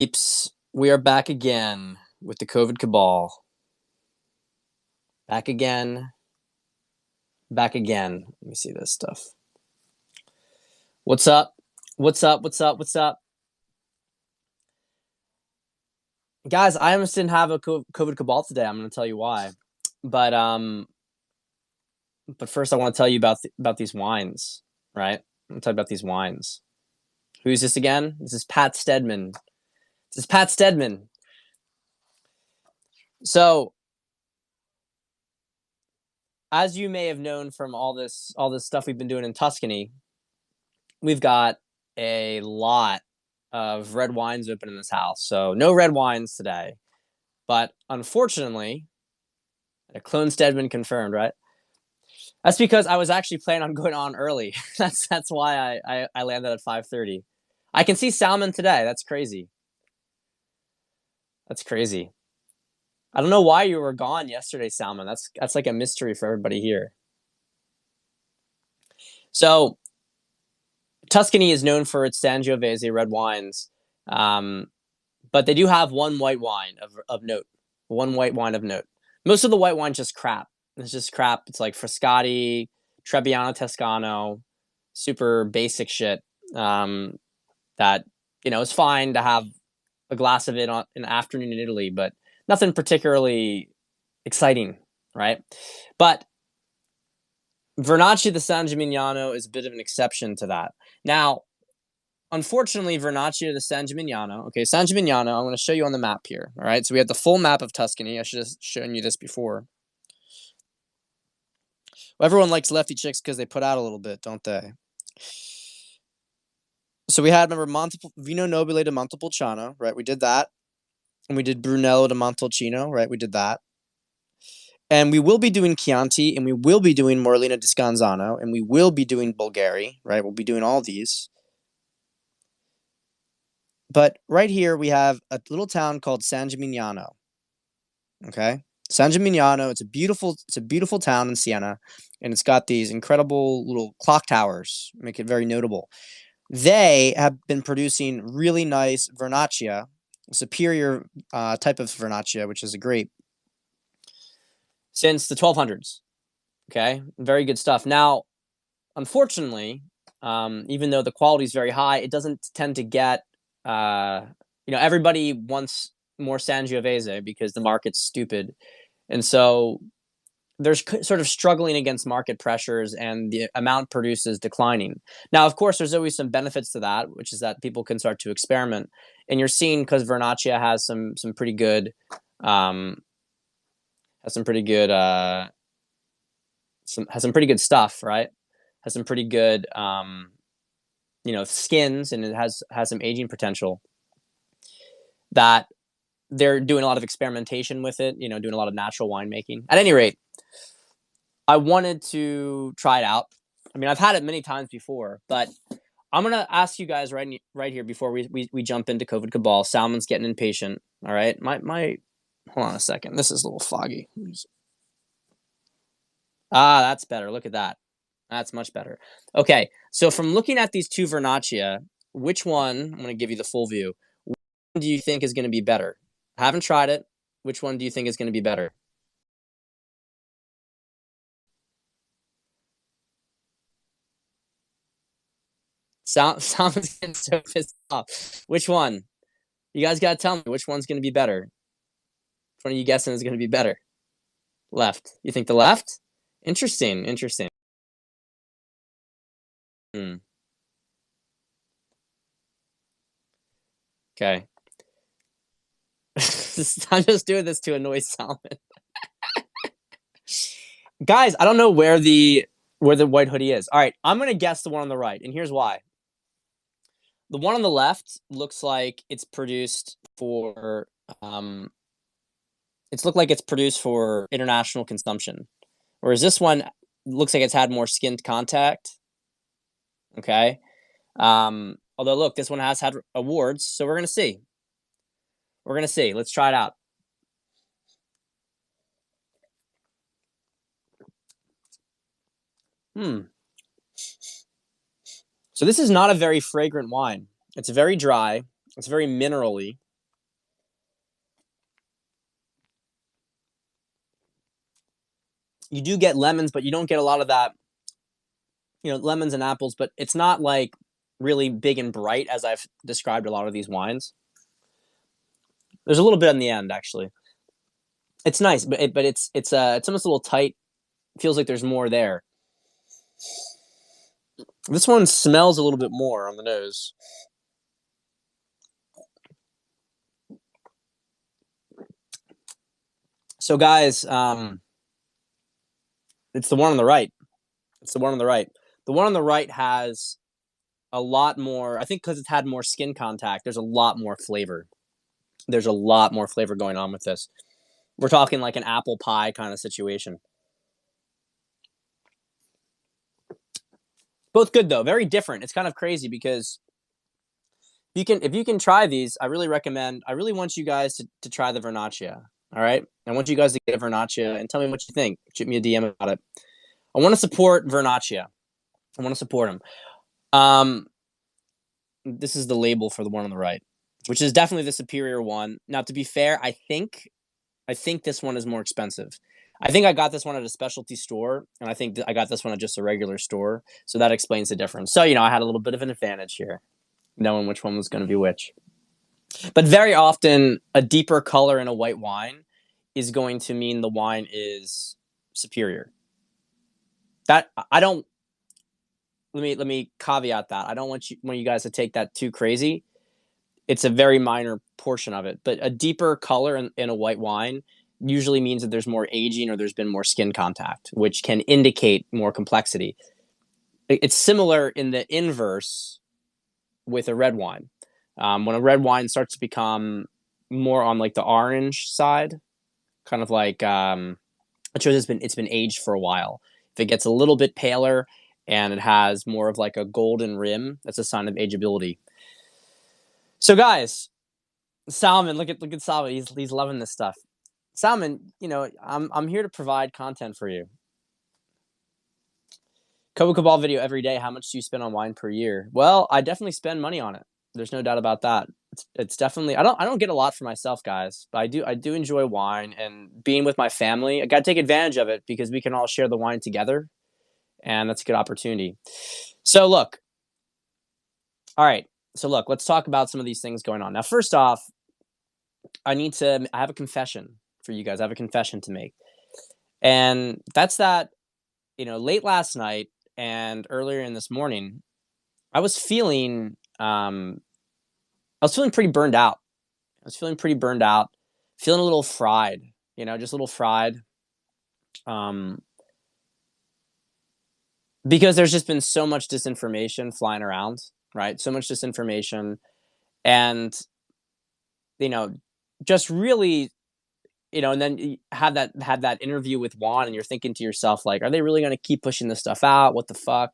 Peeps, we are back again with the COVID cabal. Back again. Back again. Let me see this stuff. What's up? What's up? What's up? What's up? Guys, I almost didn't have a COVID cabal today. I'm going to tell you why. But first I want to tell you about these wines, right? I'm going to tell you about these wines. Who's this again? This is Pat Stedman. This is Pat Stedman. So, as you may have known from all this stuff we've been doing in Tuscany, we've got a lot of red wines open in this house. So no red wines today. But unfortunately, a clone Stedman confirmed, right? That's because I was actually planning on going on early. that's why I landed at 5:30. I can see salmon today. That's crazy. That's crazy. I don't know why you were gone yesterday, Salmon. That's like a mystery for everybody here. So Tuscany is known for its Sangiovese red wines, but they do have one white wine of note. One white wine of note. Most of the white wine's just crap. It's just crap. It's like Frascati, Trebbiano Toscano, super basic shit. That is fine to have a glass of it on an afternoon in Italy, but nothing particularly exciting, right? But Vernaccia di San Gimignano is a bit of an exception to that. Now, unfortunately, Vernaccia di San Gimignano, okay, San Gimignano, I'm going to show you on the map here, all right? So we have the full map of Tuscany. I should have shown you this before. Well, everyone likes lefty chicks because they put out a little bit, don't they? So we had, remember, Vino Nobile de Montepulciano, right? We did that. And we did Brunello de Montalcino, right? We did that. And we will be doing Chianti, and we will be doing Morlina di Scanzano, and we will be doing Bulgari, right? We'll be doing all these. But right here, we have a little town called San Gimignano, okay? San Gimignano, it's a beautiful town in Siena, and it's got these incredible little clock towers, make it very notable. They have been producing really nice Vernaccia, superior type of Vernaccia, which is a grape, since the 1200s. Okay, very good stuff. Now, unfortunately, even though the quality is very high, it doesn't tend to get. Everybody wants more Sangiovese because the market's stupid, and so there's sort of struggling against market pressures, and the amount produced is declining. Now, of course, there's always some benefits to that, which is that people can start to experiment, and you're seeing because Vernaccia has some pretty good. Has some pretty good has some pretty good stuff, right? Has some pretty good skins, and it has some aging potential. That they're doing a lot of experimentation with it, doing a lot of natural winemaking. At any rate, I wanted to try it out. I mean, I've had it many times before, but I'm gonna ask you guys right here before we jump into COVID Cabal. Salmon's getting impatient. All right, my hold on a second. This is a little foggy. That's better. Look at that. That's much better. Okay, so from looking at these two Vernaccia, which one, I'm going to give you the full view, which one do you think is going to be better? I haven't tried it. Which one do you think is going to be better? Someone's getting so pissed off. Which one? You guys got to tell me which one's going to be better. Which one are you guessing is going to be better? Left. You think the left? Interesting. Okay. I'm just doing this to annoy Salmon. Guys, I don't know where the white hoodie is. All right, I'm going to guess the one on the right, and here's why. The one on the left looks like it's produced for international consumption. Whereas this one looks like it's had more skin contact. Okay. Although look, this one has had awards, so we're going to see. Let's try it out. So this is not a very fragrant wine. It's very dry. It's very minerally. You do get lemons, but you don't get a lot of that, lemons and apples, but it's not like really big and bright as I've described a lot of these wines. There's a little bit in the end, actually. It's nice, but it's almost a little tight. Feels like there's more there. This one smells a little bit more on the nose. So, guys, it's the one on the right. It's the one on the right. The one on the right has a lot more. I think because it's had more skin contact, there's a lot more flavor. There's a lot more flavor going on with this. We're talking like an apple pie kind of situation. Both good though, very different. It's kind of crazy because if you can try these, I really recommend. I really want you guys to try the Vernaccia. All right, I want you guys to get a Vernaccia and tell me what you think. Shoot me a DM about it. I want to support Vernaccia. I want to support them. This is the label for the one on the right, which is definitely the superior one. Now, to be fair, I think this one is more expensive. I think I got this one at a specialty store, and I think I got this one at just a regular store. So that explains the difference. So, I had a little bit of an advantage here, knowing which one was going to be which. But very often, a deeper color in a white wine is going to mean the wine is superior. That I don't. Let me caveat that. I don't want you guys to take that too crazy. It's a very minor portion of it, but a deeper color in a white wine usually means that there's more aging or there's been more skin contact, which can indicate more complexity. It's similar in the inverse with a red wine. When a red wine starts to become more on like the orange side, kind of like it shows it's been aged for a while. If it gets a little bit paler and it has more of like a golden rim, that's a sign of ageability. So, guys, Salmon, look at Salmon. He's loving this stuff. Salmon, I'm here to provide content for you. CABAL video every day. How much do you spend on wine per year? Well, I definitely spend money on it. There's no doubt about that. It's definitely I don't get a lot for myself, guys, but I do enjoy wine and being with my family. I got to take advantage of it because we can all share the wine together, and that's a good opportunity. So look, all right. So look, let's talk about some of these things going on. Now, first off, I have a confession for you guys. I have a confession to make, and that's that. Late last night and earlier in this morning, I was feeling pretty burned out. Feeling a little fried, just a little fried. Because there's just been so much disinformation flying around, right? So much disinformation, and just really, and then you have that interview with Juan, and you're thinking to yourself, like, are they really going to keep pushing this stuff out? What the fuck?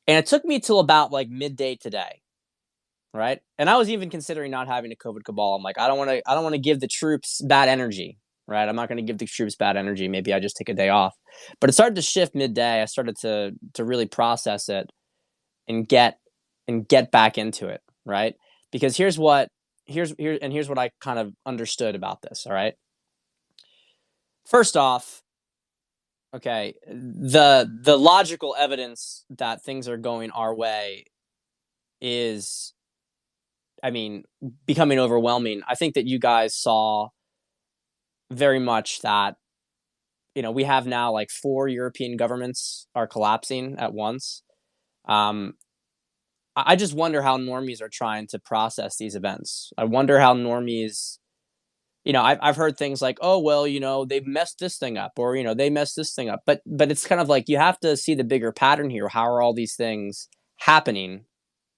And it took me till about like midday today, right? And I was even considering not having a COVID cabal. I'm like, I don't want to give the troops bad energy, right? I'm not going to give the troops bad energy. Maybe I just take a day off. But it started to shift midday. I started to really process it and get back into it, right? Because here's what I kind of understood about this, all right? First off, okay, the logical evidence that things are going our way is, I mean, becoming overwhelming. I think that you guys saw very much that, we have now like 4 European governments are collapsing at once. I just wonder how normies are trying to process these events. I wonder how normies, I've heard things like, oh, well, they've messed this thing up, or, they messed this thing up. But it's kind of like you have to see the bigger pattern here. How are all these things happening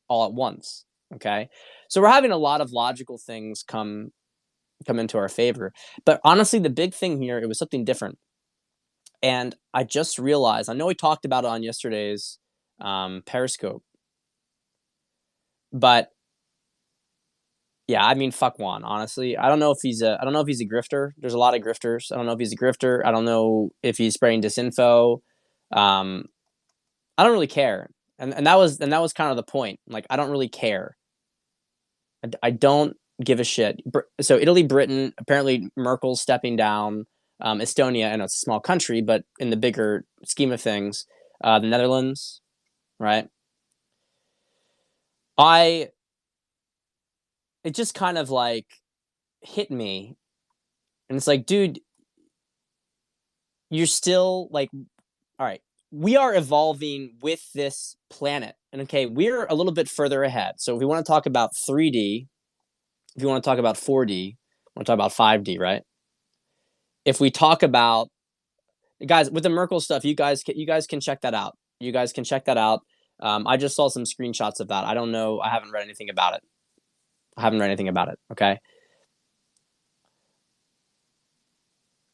all at once? Okay. So we're having a lot of logical things come into our favor. But honestly, the big thing here, it was something different. And I just realized, I know we talked about it on yesterday's Periscope, but yeah, I mean, fuck Juan. Honestly, I don't know if he's a grifter. There's a lot of grifters. I don't know if he's a grifter. I don't know if he's spreading disinfo. I don't really care, and that was kind of the point. Like, I don't really care. I don't give a shit. So Italy, Britain, apparently Merkel's stepping down. Estonia, I know it's a small country, but in the bigger scheme of things, the Netherlands, right? I it just kind of like hit me, and it's like, dude, you're still like, all right, we are evolving with this planet, and okay, we're a little bit further ahead. So if we want to talk about 3D, if you want to talk about 4D, want to talk about 5D, right? If we talk about, guys, with the Merkel stuff, you guys can check that out. You guys can check that out. I just saw some screenshots of that. I don't know. I haven't read anything about it. I haven't read anything about it. Okay.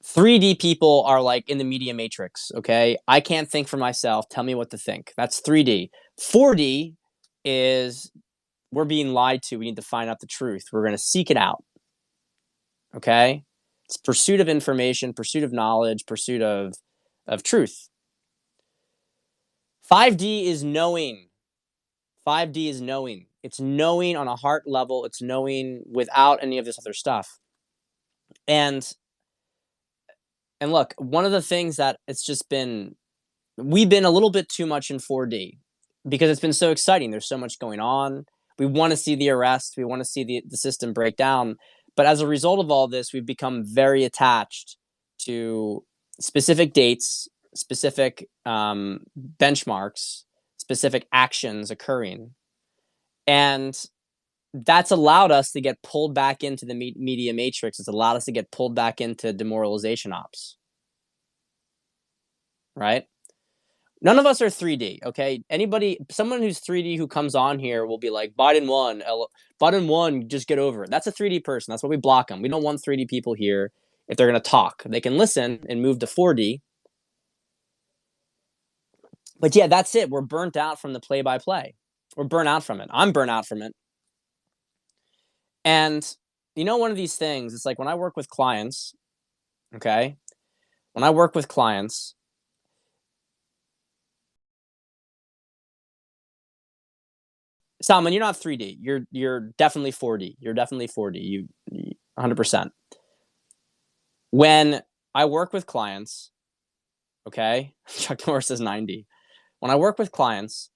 3D people are like in the media matrix. Okay. I can't think for myself. Tell me what to think. That's 3D. 4D is we're being lied to. We need to find out the truth. We're going to seek it out. Okay. It's pursuit of information, pursuit of knowledge, pursuit of truth. 5D is knowing. 5D is knowing. It's knowing on a heart level. It's knowing without any of this other stuff. And look, one of the things that it's just been, we've been a little bit too much in 4D because it's been so exciting. There's so much going on. We want to see the arrest. We want to see the system break down. But as a result of all this, we've become very attached to specific dates, specific benchmarks, specific actions occurring. And that's allowed us to get pulled back into the media matrix. It's allowed us to get pulled back into demoralization ops. Right? None of us are 3D, okay? Someone who's 3D who comes on here will be like, Biden won, Biden won, just get over it. That's a 3D person. That's why we block them. We don't want 3D people here if they're going to talk. They can listen and move to 4D. But yeah, that's it. We're burnt out from the play-by-play. We're burnt out from it. I'm burnt out from it. And one of these things, it's like when I work with clients, okay? When I work with clients, Salman, you're not 3D. You're definitely 4D. You're definitely 4D. You 100%. When I work with clients, okay? Chuck Norris says 90. When I work with clients,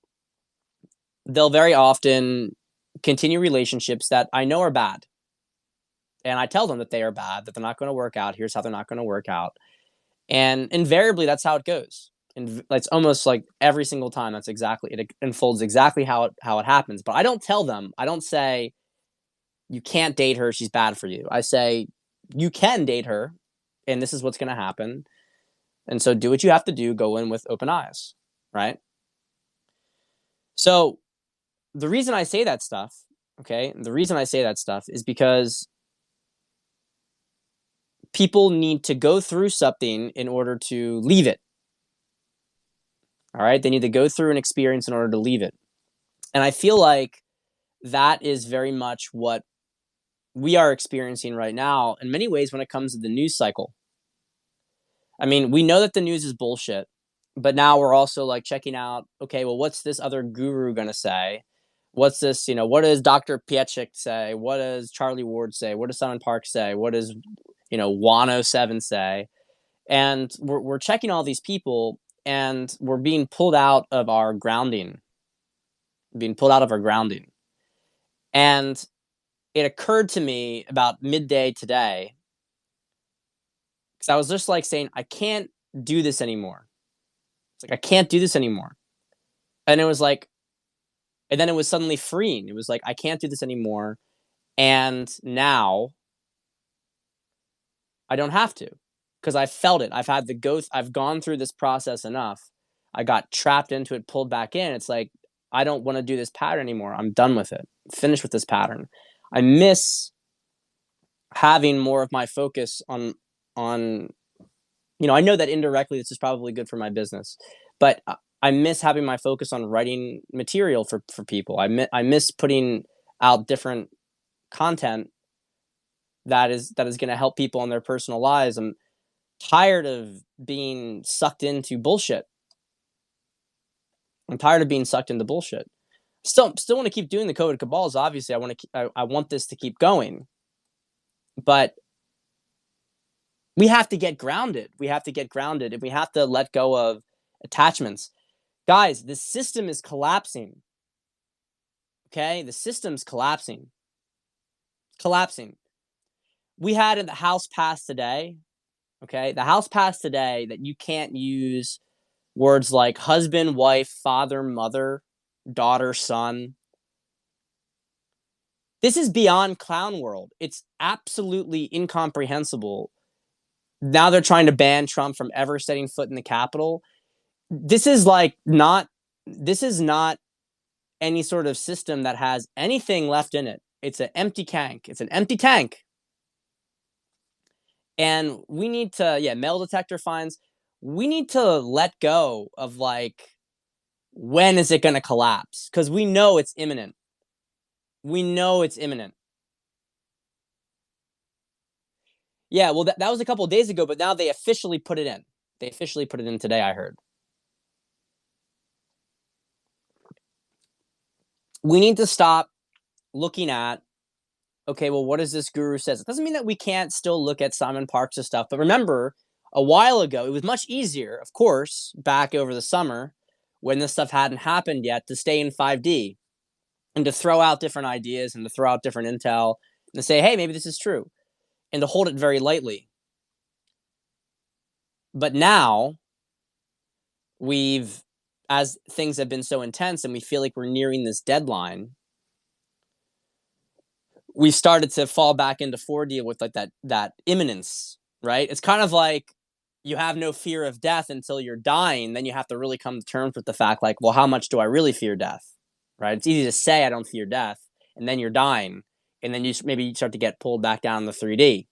they'll very often continue relationships that I know are bad. And I tell them that they are bad, that they're not going to work out. Here's how they're not going to work out. And invariably, that's how it goes. And it's almost like every single time it unfolds exactly how it happens. But I don't tell them. I don't say, you can't date her, she's bad for you. I say, you can date her, and this is what's going to happen. And so do what you have to do, go in with open eyes, right? So the reason I say that stuff, okay, is because people need to go through something in order to leave it. All right? They need to go through an experience in order to leave it. And I feel like that is very much what we are experiencing right now in many ways when it comes to the news cycle. I mean, we know that the news is bullshit, but now we're also like checking out, okay, well, what's this other guru going to say? What's this, what does Dr. Piechik say? What does Charlie Ward say? What does Simon Park say? What does, Wano7 say? And we're checking all these people, and we're being pulled out of our grounding. And it occurred to me about midday today, because I was just like saying, I can't do this anymore. It's like, I can't do this anymore. And it was like, and then it was suddenly freeing. It was like, I can't do this anymore. And now I don't have to, because I felt it. I've gone through this process enough. I got trapped into it, pulled back in. It's like, I don't want to do this pattern anymore. I'm done with it. Finished with this pattern. I miss having more of my focus on, I know that indirectly this is probably good for my business, but I miss having my focus on writing material for people. I miss putting out different content that is going to help people in their personal lives. I'm tired of being sucked into bullshit. Still want to keep doing the COVID cabals. Obviously, I want this to keep going, but We have to get grounded. We have to get grounded, and we have to let go of attachments. Guys, the system is collapsing. Okay? The system's collapsing. Collapsing. We had in the House pass today, okay? The House passed today that you can't use words like husband, wife, father, mother, daughter, son. This is beyond clown world. It's absolutely incomprehensible. Now they're trying to ban Trump from ever setting foot in the Capitol. This is like not this is not any sort of system that has anything left in it. It's an empty tank. It's an empty tank. And we need to, yeah, metal detector fines. We need to let go of like, when is it going to collapse? Because we know it's imminent. We know it's imminent. Yeah, well, that was a couple of days ago, but now they officially put it in. They officially put it in today, I heard. We need to stop looking at, okay, well, what does this guru says? It doesn't mean that we can't still look at Simon Parks' stuff, but remember, a while ago, it was much easier, of course, back over the summer when this stuff hadn't happened yet, to stay in 5D and to throw out different ideas and to throw out different intel and to say, hey, maybe this is true, and to hold it very lightly. But now, as things have been so intense and we feel like we're nearing this deadline, we started to fall back into 4D with like that imminence, right? It's kind of like you have no fear of death until you're dying. Then you have to really come to terms with the fact, like, well, how much do I really fear death, right? It's easy to say I don't fear death, and then you're dying, and then you maybe start to get pulled back down the 3D.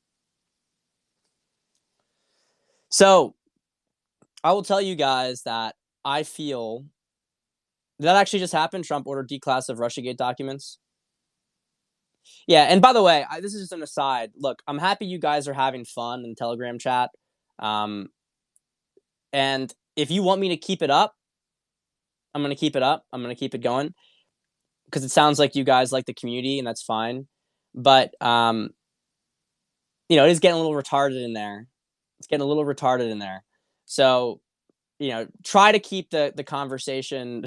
So I will tell you guys that I feel that actually just happened. Trump ordered declass of Russiagate documents. Yeah, and by the way, this is just an aside. Look, I'm happy you guys are having fun in the Telegram chat. Um, and if you want me to keep it up, I'm going to keep it up. I'm going to keep it going because it sounds like you guys like the community, and that's fine. But it is getting a little retarded in there. It's getting a little retarded in there. So, try to keep the conversation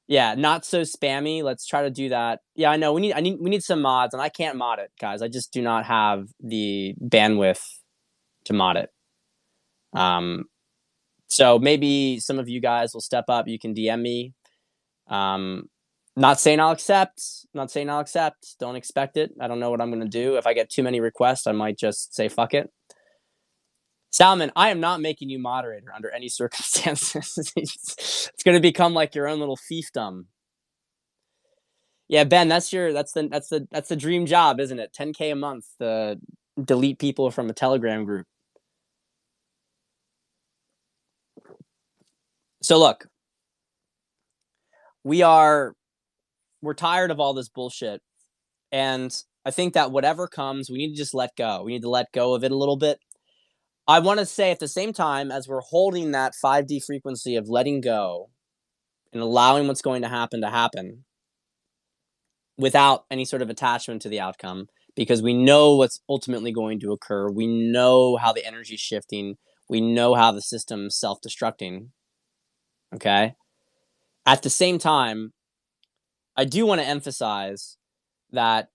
yeah, not so spammy. Let's try to do that. Yeah, I know we need some mods, and I can't mod it, guys. I just do not have the bandwidth to mod it. So maybe some of you guys will step up. You can DM me. Not saying I'll accept. Not saying I'll accept. Don't expect it. I don't know what I'm going to do. If I get too many requests, I might just say fuck it. Salmon, I am not making you moderator under any circumstances. It's going to become like your own little fiefdom. Yeah, Ben, that's the dream job, isn't it? 10K a month to delete people from a Telegram group. So look, we're tired of all this bullshit, and I think that whatever comes, we need to just let go. We need to let go of it a little bit. I want to say at the same time, as we're holding that 5D frequency of letting go and allowing what's going to happen without any sort of attachment to the outcome, because we know what's ultimately going to occur. We know how the energy is shifting. We know how the system's self-destructing. Okay? At the same time, I do want to emphasize that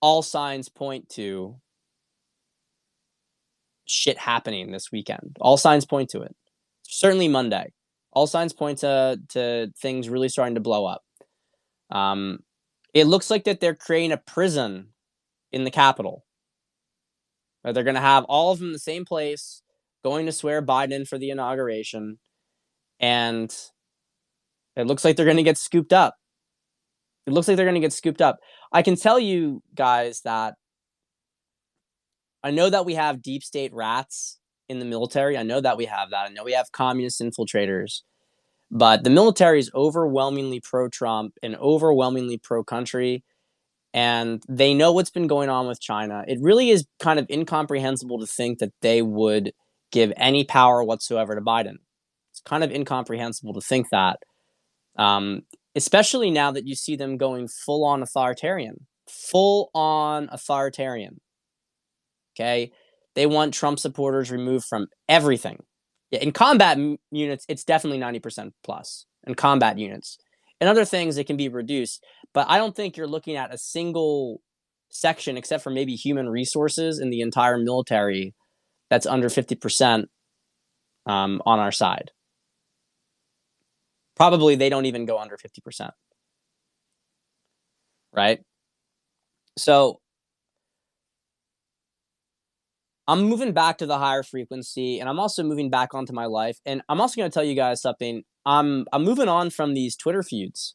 all signs point to shit happening this weekend. All signs point to it. Certainly Monday. All signs point to things really starting to blow up. It looks like that they're creating a prison in the Capitol. They're going to have all of them in the same place, going to swear Biden for the inauguration, and it looks like they're going to get scooped up. It looks like they're going to get scooped up. I can tell you guys that I know that we have deep state rats in the military. I know that we have that. I know we have communist infiltrators. But the military is overwhelmingly pro-Trump and overwhelmingly pro-country, and they know what's been going on with China. It really is kind of incomprehensible to think that they would give any power whatsoever to Biden. It's kind of incomprehensible to think that, especially now that you see them going full-on authoritarian. Full-on authoritarian. Okay? They want Trump supporters removed from everything. Yeah, in combat units, it's definitely 90% plus in combat units. In other things, it can be reduced, but I don't think you're looking at a single section, except for maybe human resources in the entire military, that's under 50% on our side. Probably they don't even go under 50%, right? So I'm moving back to the higher frequency, and I'm also moving back onto my life. And I'm also going to tell you guys something. I'm moving on from these Twitter feuds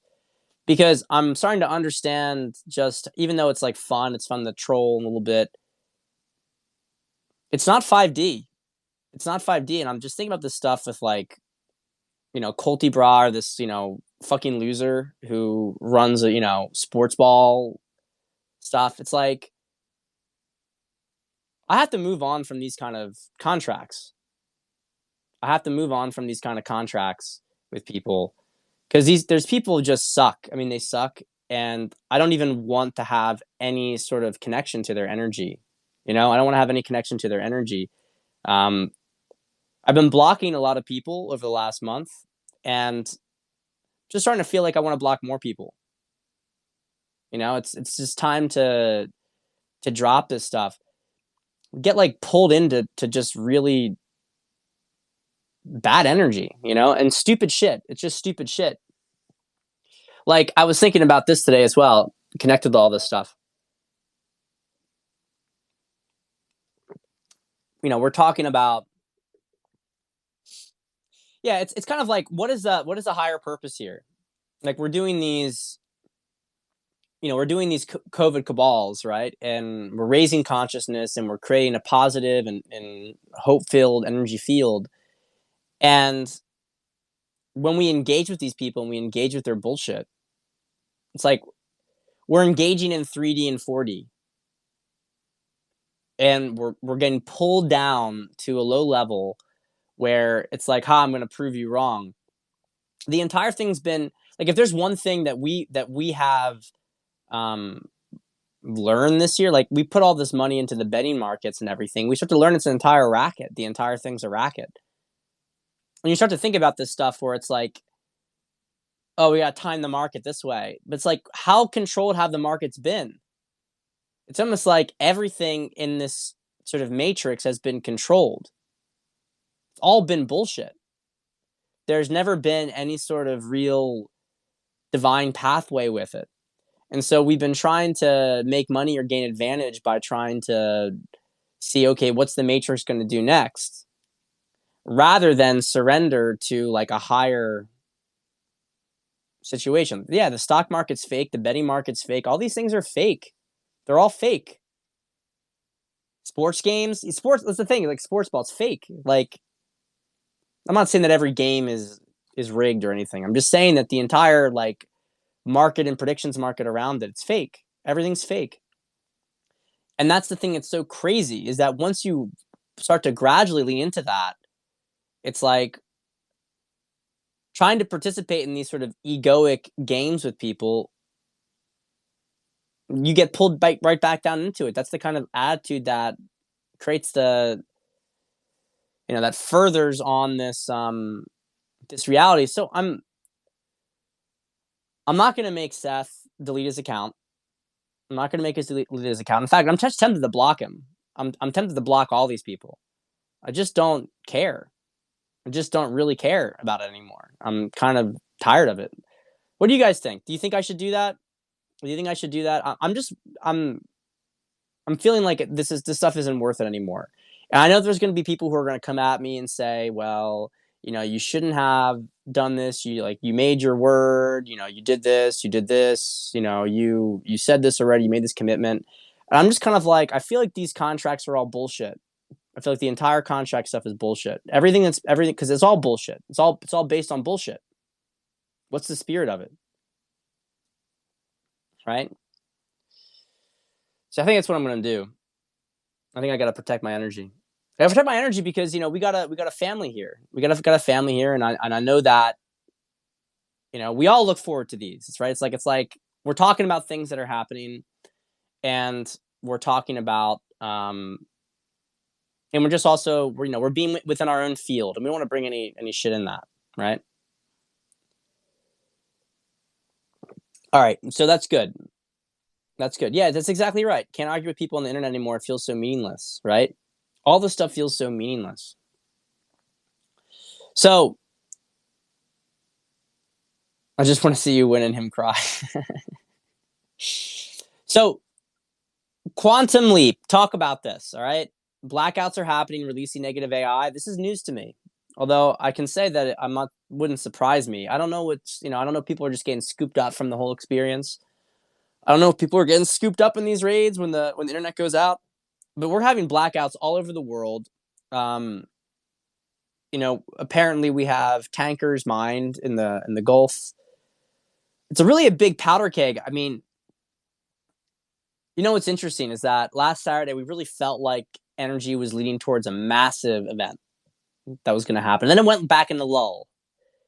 because I'm starting to understand. Just even though it's like fun, it's fun to troll a little bit. It's not 5D. It's not 5D. And I'm just thinking about this stuff with like, Colty Bra, this, fucking loser who runs a, sports ball stuff. It's like I have to move on from these kind of contracts. I have to move on from these kind of contracts with people because there's people who just suck. I mean, they suck, and I don't even want to have any sort of connection to their energy. I don't want to have any connection to their energy. Um, I've been blocking a lot of people over the last month, and just starting to feel like I want to block more people. It's just time to drop this stuff. Get like pulled into just really bad energy, and stupid shit. It's just stupid shit. Like I was thinking about this today as well, connected to all this stuff. We're talking about, yeah, it's kind of like what is the higher purpose here? Like we're doing these COVID cabals, right? And we're raising consciousness and we're creating a positive and hope-filled energy field. And when we engage with these people and we engage with their bullshit, it's like we're engaging in 3D and 4D. And we're getting pulled down to a low level where it's like, I'm going to prove you wrong. The entire thing's been like, if there's one thing that we have um, learned this year, like we put all this money into the betting markets and everything, we start to learn it's an entire racket. The entire thing's a racket. And you start to think about this stuff where it's like, oh, we got to time the market this way. But it's like, how controlled have the markets been? It's almost like everything in this sort of matrix has been controlled. It's all been bullshit. There's never been any sort of real divine pathway with it. And so we've been trying to make money or gain advantage by trying to see, okay, what's the matrix going to do next? Rather than surrender to like a higher situation. Yeah, the stock market's fake, the betting market's fake. All these things are fake. They're all fake. Sports games, that's the thing, like sports ball, it's fake. Like I'm not saying that every game is rigged or anything. I'm just saying that the entire like market and predictions market around it, it's fake. Everything's fake. And that's the thing that's so crazy is that once you start to gradually lean into that, it's like trying to participate in these sort of egoic games with people, you get pulled right back down into it. That's the kind of attitude that creates that furthers on this reality. So I'm not going to make Seth delete his account. I'm not going to make his delete his account. In fact, I'm just tempted to block him. I'm tempted to block all these people. I just don't care. I just don't really care about it anymore. I'm kind of tired of it. What do you guys think? Do you think I should do that? Do you think I should do that? I'm feeling like this stuff isn't worth it anymore. And I know there's going to be people who are going to come at me and say, well, you shouldn't have done this. You made your word, you did this, you said this already, you made this commitment. And I'm just kind of like, I feel like these contracts are all bullshit. I feel like the entire contract stuff is bullshit. Everything because it's all bullshit. It's all based on bullshit. What's the spirit of it? Right? So I think that's what I'm going to do. I think I got to protect my energy. I got to protect my energy because we got a family here. We got a family here, and I know that we all look forward to these. It's right. It's like we're talking about things that are happening, and we're talking about and we're just also we're being within our own field, and we don't want to bring any shit in that, right? All right, so that's good. That's good. Yeah, that's exactly right. Can't argue with people on the internet anymore. It feels so meaningless, right? All this stuff feels so meaningless. So I just want to see you win and him cry. So quantum leap. Talk about this. All right. Blackouts are happening. Releasing negative AI. This is news to me. Although I can say that I'm not. Wouldn't surprise me. I don't know what's. I don't know if people are just getting scooped up from the whole experience. I don't know if people are getting scooped up in these raids when the internet goes out. But we're having blackouts all over the world. Um, apparently we have tankers mined in the Gulf. It's a really a big powder keg. I mean, what's interesting is that last Saturday we really felt like energy was leading towards a massive event that was going to happen. And then it went back into lull.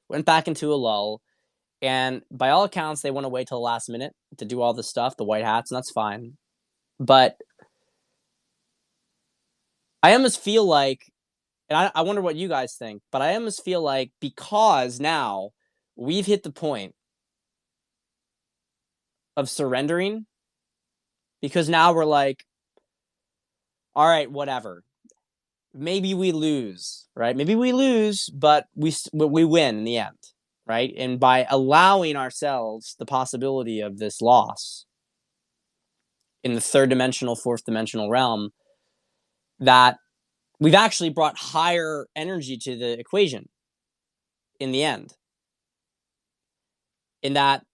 Went back into a lull, and by all accounts, they want to wait till the last minute to do all this stuff, the white hats, and that's fine. But I almost feel like, and I wonder what you guys think, but I almost feel like because now we've hit the point of surrendering, because now we're like, all right, whatever. Maybe we lose, right? Maybe we lose, but we win in the end, right? And by allowing ourselves the possibility of this loss in the third dimensional, fourth dimensional realm, that we've actually brought higher energy to the equation in the end. In that,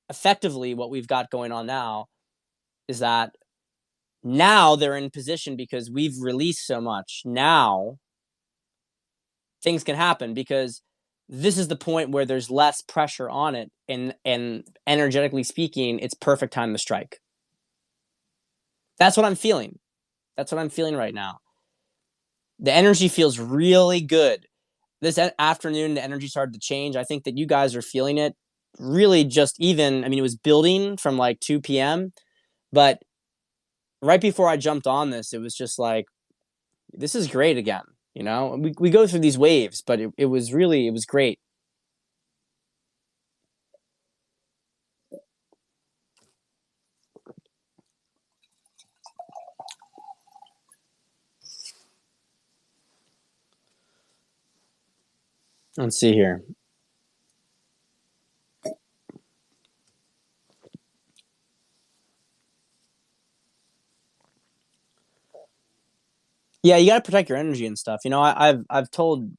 effectively, what we've got going on now is that now they're in position because we've released so much. Now things can happen because this is the point where there's less pressure on it, and energetically speaking, it's perfect time to strike. That's what I'm feeling. That's what I'm feeling right now. The energy feels really good. This afternoon, the energy started to change. I think that you guys are feeling it really just even. I mean, it was building from like 2 p.m., but right before I jumped on this, it was just like, this is great again. We go through these waves, but it was really, it was great. Let's see here. Yeah, you got to protect your energy and stuff. I've told,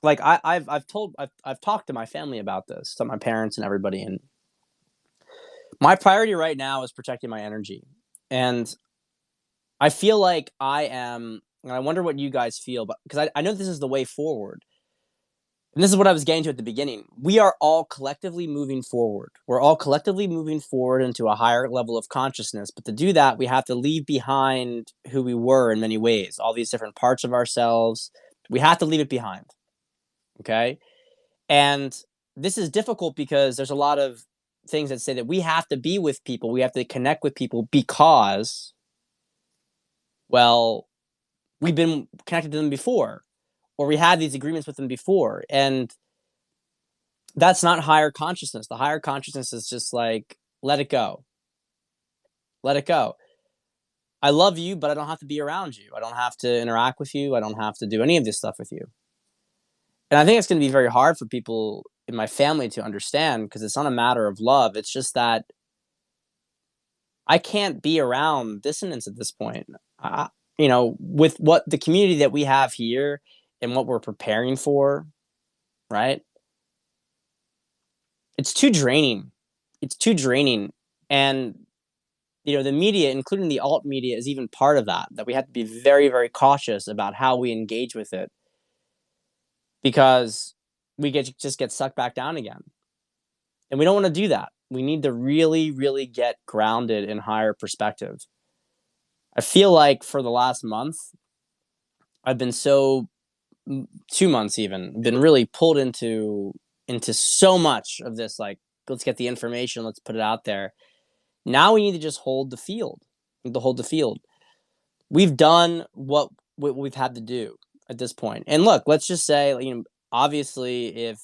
like I've talked to my family about this, to my parents and everybody, and my priority right now is protecting my energy. And I feel like I am, and I wonder what you guys feel, but because I know this is the way forward. And this is what I was getting to at the beginning. We are all collectively moving forward. We're all collectively moving forward into a higher level of consciousness. But to do that, we have to leave behind who we were in many ways, all these different parts of ourselves. We have to leave it behind. Okay. And this is difficult because there's a lot of things that say that we have to be with people, we have to connect with people because, well, we've been connected to them before, or we had these agreements with them before. And that's not higher consciousness. The higher consciousness is just like, let it go. Let it go. I love you, but I don't have to be around you. I don't have to interact with you. I don't have to do any of this stuff with you. And I think it's going to be very hard for people in my family to understand because it's not a matter of love. It's just that I can't be around dissonance at this point. With what the community that we have here and what we're preparing for, right? It's too draining. It's too draining. And the media, including the alt media, is even part of that we have to be very, very cautious about how we engage with it because we just get sucked back down again. And we don't want to do that. We need to really, really get grounded in higher perspective. I feel like for the last month, I've been 2 months even, been really pulled into so much of this, like, let's get the information, let's put it out there. Now we need to just hold the field. To hold the field. we've done what we've had to do at this point. And look, let's just say, obviously, if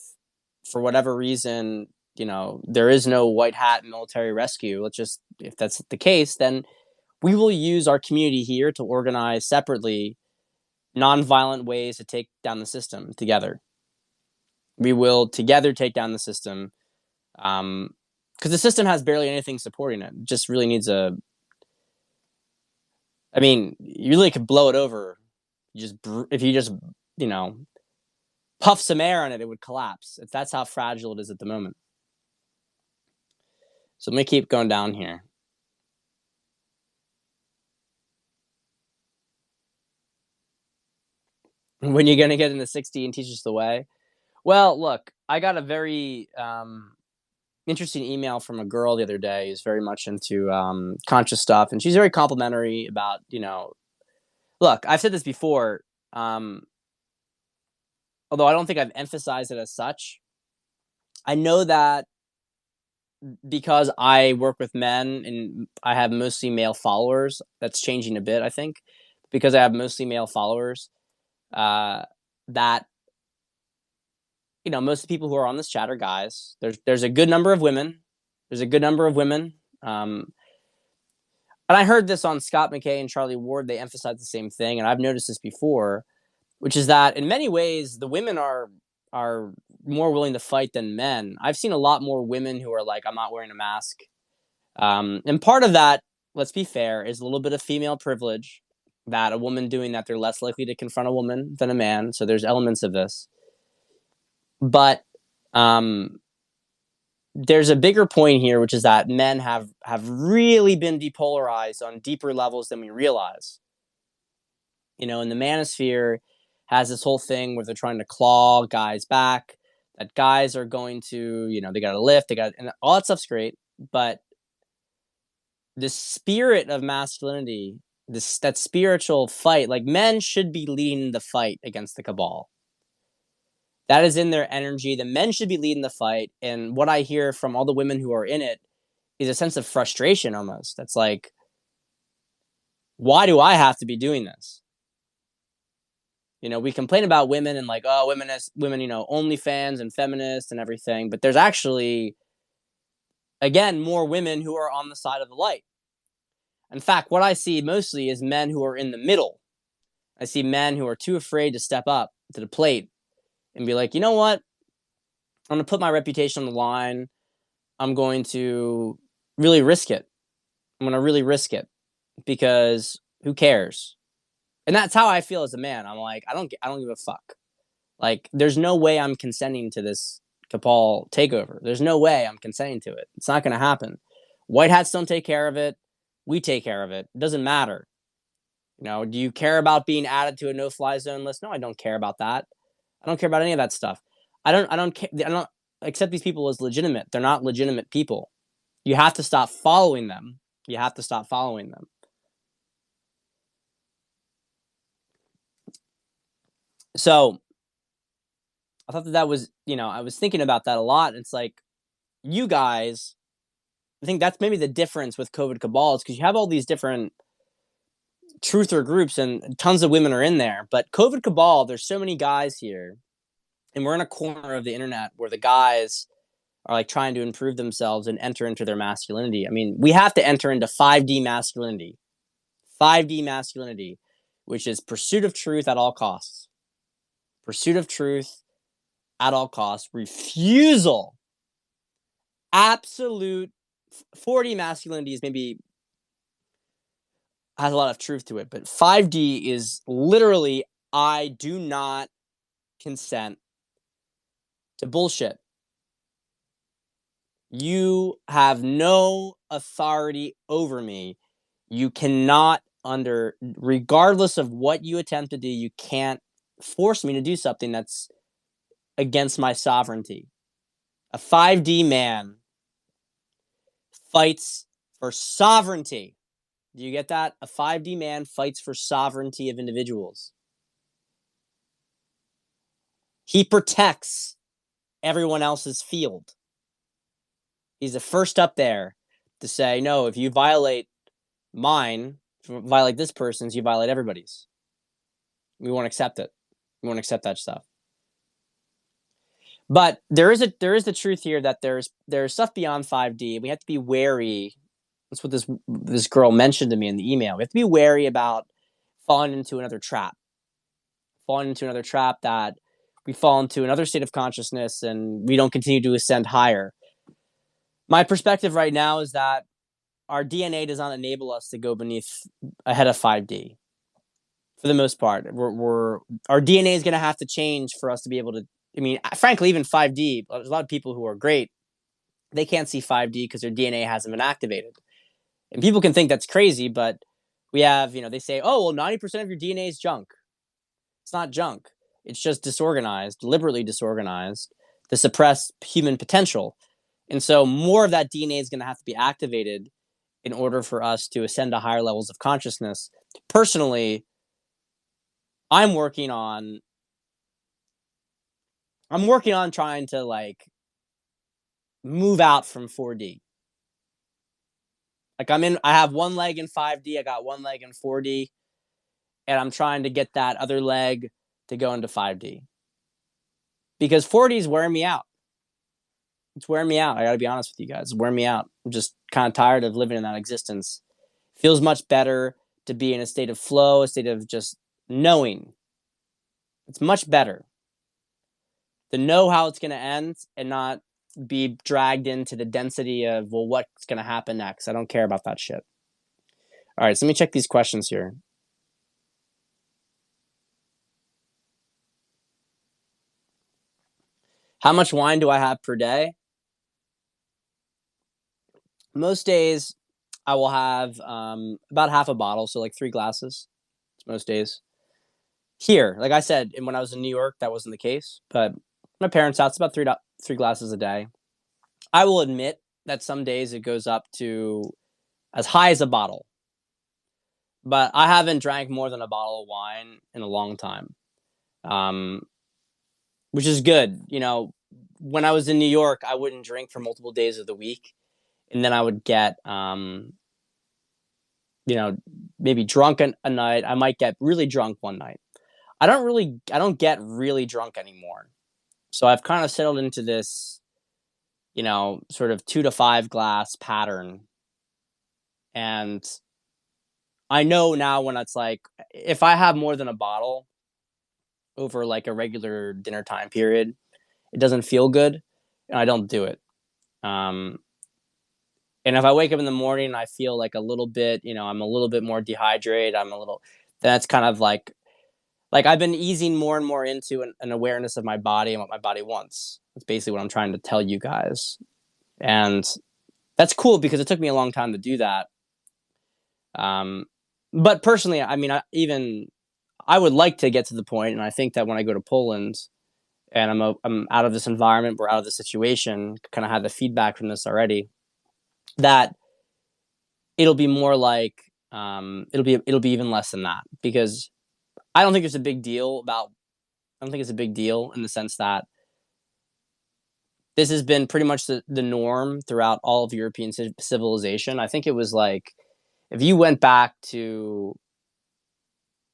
for whatever reason, there is no white hat military rescue, if that's the case, then we will use our community here to organize separately nonviolent ways to take down the system together. We will together take down the system, because the system has barely anything supporting it. It just really needs I mean, you really could blow it over. If you just you know puff some air on it, it would collapse. If that's how fragile it is at the moment. So let me keep going down here. When you're gonna get into 60 and teach us the way? Well, look, I got a very interesting email from a girl the other day who's very much into conscious stuff, and she's very complimentary about Look, I've said this before, um, although I don't think I've emphasized it as such. I know that because I work with men and I have mostly male followers, that's changing a bit, I think, because I have mostly male followers. Uh, that most of the people who are on this chat are guys. There's a good number of women. There's a good number of women. And I heard this on Scott McKay and Charlie Ward. They emphasize the same thing, and I've noticed this before, which is that in many ways the women are more willing to fight than men. I've seen a lot more women who are like, I'm not wearing a mask. And part of that, let's be fair, is a little bit of female privilege. That a woman doing that, they're less likely to confront a woman than a man. So there's elements of this. But there's a bigger point here, which is that men have really been depolarized on deeper levels than we realize. And the manosphere has this whole thing where they're trying to claw guys back. That guys are going to, they got to lift, and all that stuff's great, but the spirit of masculinity, that spiritual fight, like men should be leading the fight against the cabal. That is in their energy. The men should be leading the fight. And what I hear from all the women who are in it is a sense of frustration almost. That's like, why do I have to be doing this? We complain about women and like, oh, women, OnlyFans and feminists and everything. But there's actually, again, more women who are on the side of the light. In fact, what I see mostly is men who are in the middle. I see men who are too afraid to step up to the plate and be like, you know what? I'm going to put my reputation on the line. I'm going to really risk it. I'm going to really risk it because who cares? And that's how I feel as a man. I'm like, I don't give a fuck. Like, there's no way I'm consenting to this cabal takeover. There's no way I'm consenting to it. It's not going to happen. White hats don't take care of it. We take care of it. It doesn't matter. Do you care about being added to a no-fly zone list? No, I don't care about that. I don't care about any of that stuff. I don't accept these people as legitimate. They're not legitimate people. You have to stop following them. You have to stop following them. So I thought that was, I was thinking about that a lot. It's like, you guys, I think that's maybe the difference with COVID cabal, is because you have all these different truther groups and tons of women are in there. But COVID cabal, there's so many guys here, and we're in a corner of the internet where the guys are like trying to improve themselves and enter into their masculinity. I mean, we have to enter into 5D masculinity. 5D masculinity, which is pursuit of truth at all costs. Pursuit of truth at all costs. Refusal. Absolute 4D masculinity is maybe has a lot of truth to it, but 5D is literally, I do not consent to bullshit. You have no authority over me. You cannot, regardless of what you attempt to do, you can't force me to do something that's against my sovereignty. A 5D man fights for sovereignty. Do you get that? A 5D man fights for sovereignty of individuals. He protects everyone else's field. He's the first up there to say, no, if you violate mine, If you violate this person's, you violate everybody's. We won't accept it. We won't accept that stuff. But there is the truth here that there's stuff beyond 5D. We have to be wary. That's what this girl mentioned to me in the email. We have to be wary about falling into another trap. Falling into another trap that we fall into another state of consciousness and we don't continue to ascend higher. My perspective right now is that our DNA does not enable us to go ahead of 5D. For the most part, our DNA is going to have to change for us to be able to. I mean, frankly, even 5D, there's a lot of people who are great. They can't see 5D because their DNA hasn't been activated. And people can think that's crazy, but we have, they say, oh, well, 90% of your DNA is junk. It's not junk. It's just disorganized, deliberately disorganized to suppress human potential. And so more of that DNA is going to have to be activated in order for us to ascend to higher levels of consciousness. Personally, I'm working on trying to like move out from 4D. Like I have one leg in 5D, I got one leg in 4D, and I'm trying to get that other leg to go into 5D. Because 4D is wearing me out. It's wearing me out. I gotta be honest with you guys. It's wearing me out. I'm just kind of tired of living in that existence. Feels much better to be in a state of flow, a state of just knowing. It's much better to know how it's going to end and not be dragged into the density of, well, what's going to happen next. I don't care about that shit. All right, so let me check these questions here. How much wine do I have per day? Most days, I will have about half a bottle, so like 3 glasses. Most days. Here, like I said, and when I was in New York, that wasn't the case. But my parents' house, it's about three glasses a day. I will admit that some days it goes up to as high as a bottle. But I haven't drank more than a bottle of wine in a long time, which is good. When I was in New York, I wouldn't drink for multiple days of the week, and then I would get, maybe drunk a night. I might get really drunk one night. I don't get really drunk anymore. So I've kind of settled into this, sort of 2 to 5 glass pattern. And I know now when it's like, if I have more than a bottle over like a regular dinner time period, it doesn't feel good and I don't do it. And if I wake up in the morning and I feel like a little bit, I'm a little bit more dehydrated, that's kind of like I've been easing more and more into an awareness of my body and what my body wants. That's basically what I'm trying to tell you guys. And that's cool because it took me a long time to do that. But personally, I mean, I would like to get to the point, and I think that when I go to Poland and I'm out of this environment, we're out of the situation, kind of had the feedback from this already, that it'll be more like, it'll be even less than that, because I don't think it's a big deal in the sense that this has been pretty much the norm throughout all of European civilization. I think it was like, if you went back to,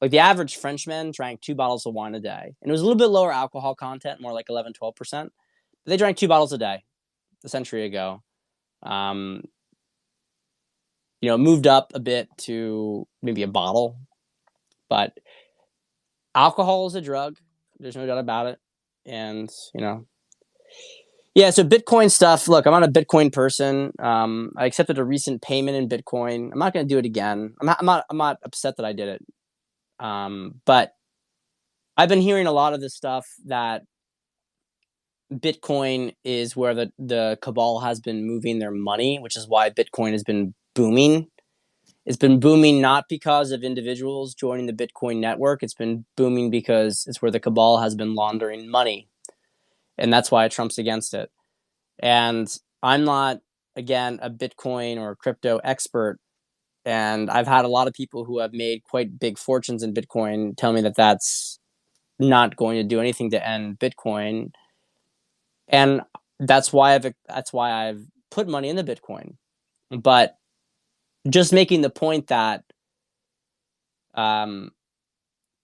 like, the average Frenchman drank 2 bottles of wine a day. And it was a little bit lower alcohol content, more like 11, 12%. But they drank 2 bottles a day a century ago. Moved up a bit to maybe a bottle. But alcohol is a drug. There's no doubt about it. And, yeah, so Bitcoin stuff. Look, I'm not a Bitcoin person. I accepted a recent payment in Bitcoin. I'm not going to do it again. I'm not upset that I did it. But I've been hearing a lot of this stuff that Bitcoin is where the cabal has been moving their money, which is why Bitcoin has been booming. It's been booming not because of individuals joining the Bitcoin network. It's been booming because it's where the cabal has been laundering money. And that's why Trump's against it. And I'm not, again, a Bitcoin or crypto expert. And I've had a lot of people who have made quite big fortunes in Bitcoin tell me that that's not going to do anything to end Bitcoin. And that's why I've put money into Bitcoin. But just making the point that Um,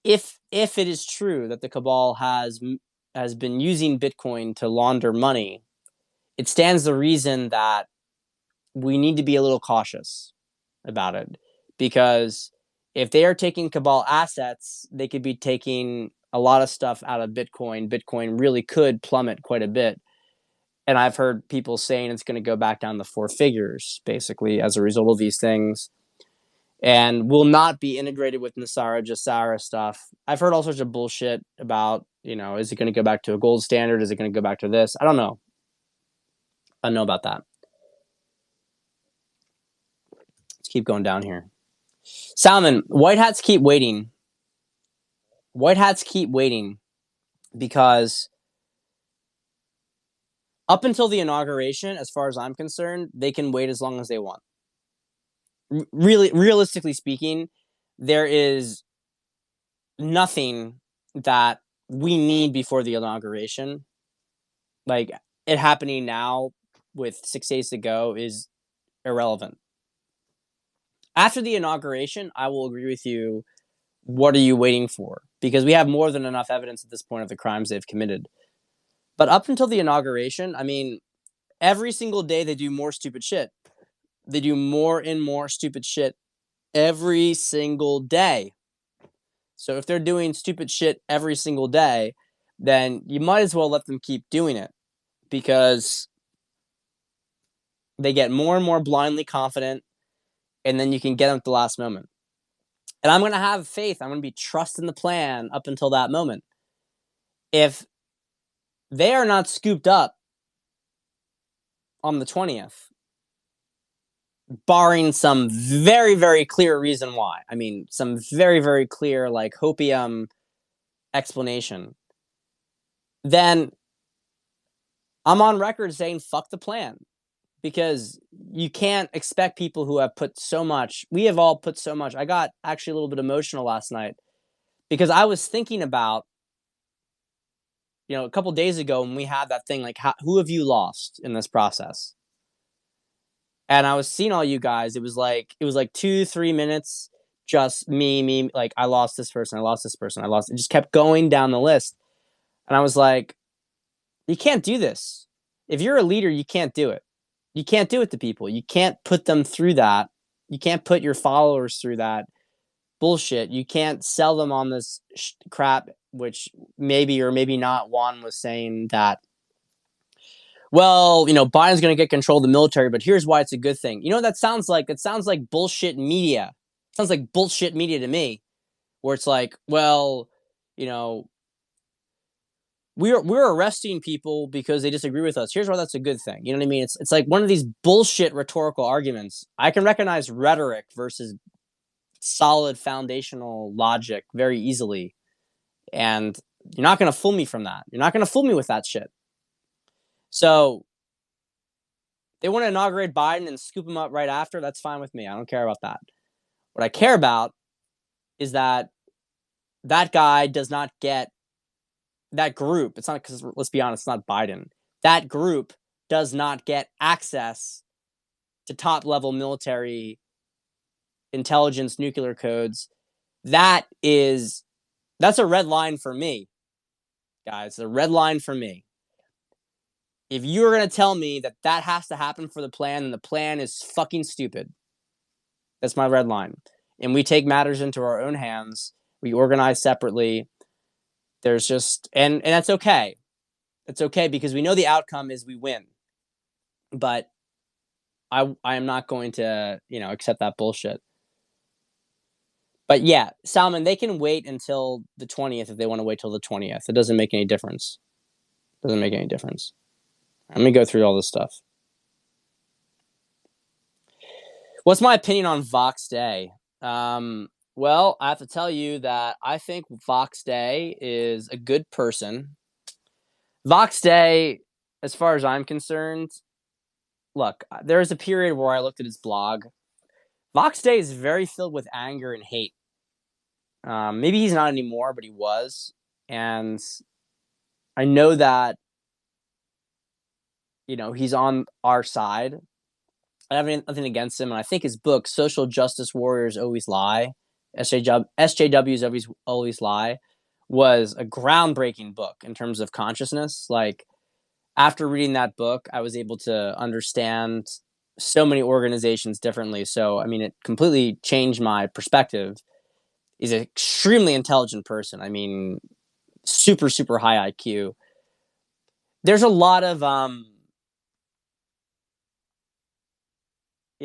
if it is true that the cabal has been using Bitcoin to launder money, it stands the reason that we need to be a little cautious about it, because if they are taking cabal assets, they could be taking a lot of stuff out of Bitcoin. Bitcoin really could plummet quite a bit. And I've heard people saying it's going to go back down to four figures, basically, as a result of these things, and will not be integrated with Nasara Jasara stuff. I've heard all sorts of bullshit about, is it going to go back to a gold standard? Is it going to go back to this? I don't know. I don't know about that. Let's keep going down here. Salmon, white hats keep waiting. White hats keep waiting because up until the inauguration, as far as I'm concerned, they can wait as long as they want. Really, realistically speaking, there is nothing that we need before the inauguration. Like, it happening now with 6 days to go is irrelevant. After the inauguration, I will agree with you. What are you waiting for? Because we have more than enough evidence at this point of the crimes they've committed. But up until the inauguration, I mean, every single day they do more stupid shit. They do more and more stupid shit every single day. So if they're doing stupid shit every single day, then you might as well let them keep doing it, because they get more and more blindly confident, and then you can get them at the last moment. And I'm going to have faith. I'm going to be trusting the plan up until that moment. If they are not scooped up on the 20th, barring some very, very clear reason why, I mean, some very, very clear, like, hopium explanation, then I'm on record saying fuck the plan, because you can't expect people who have put so much. We have all put so much. I got actually a little bit emotional last night because I was thinking about, a couple days ago when we had that thing, like, who have you lost in this process? And I was seeing all you guys. It was like 2-3 minutes, just me, like, I lost this person, I lost this person, I lost. It just kept going down the list, and I was like, you can't do this. If you're a leader, you can't do it. You can't do it to people. You can't put them through that. You can't put your followers through that bullshit. You can't sell them on this crap, which maybe or maybe not. Juan was saying that, well, Biden's going to get control of the military, but here's why it's a good thing. That sounds like bullshit media. It sounds like bullshit media to me, where it's like, well, you know, we're arresting people because they disagree with us. Here's why that's a good thing. You know what I mean? It's like one of these bullshit rhetorical arguments. I can recognize rhetoric versus solid foundational logic very easily, and you're not going to fool me from that. You're not going to fool me with that shit. So they want to inaugurate Biden and scoop him up right after. That's fine with me. I don't care about that. What I care about is that that guy does not get that group. It's not, because let's be honest, it's not Biden. That group does not get access to top level military intelligence nuclear codes. That's a red line for me, guys. A red line for me. If you're going to tell me that has to happen for the plan, then the plan is fucking stupid. That's my red line. And we take matters into our own hands. We organize separately. There's just, and that's okay. It's okay, because we know the outcome is we win. But I am not going to, accept that bullshit. But yeah, Salmon, they can wait until the 20th if they want to wait till the 20th. It doesn't make any difference. Doesn't make any difference. Let me go through all this stuff. What's my opinion on Vox Day? Well, I have to tell you that I think Vox Day is a good person. Vox Day, as far as I'm concerned, look, there was a period where I looked at his blog. Vox Day is very filled with anger and hate. Maybe he's not anymore, but he was. And I know that, he's on our side. I have nothing against him. And I think his book, Social Justice Warriors Always Lie, SJWs always lie was a groundbreaking book in terms of consciousness. Like after reading that book, I was able to understand so many organizations differently. So I mean, it completely changed my perspective. He's an extremely intelligent person. I mean, super high IQ. There's a lot of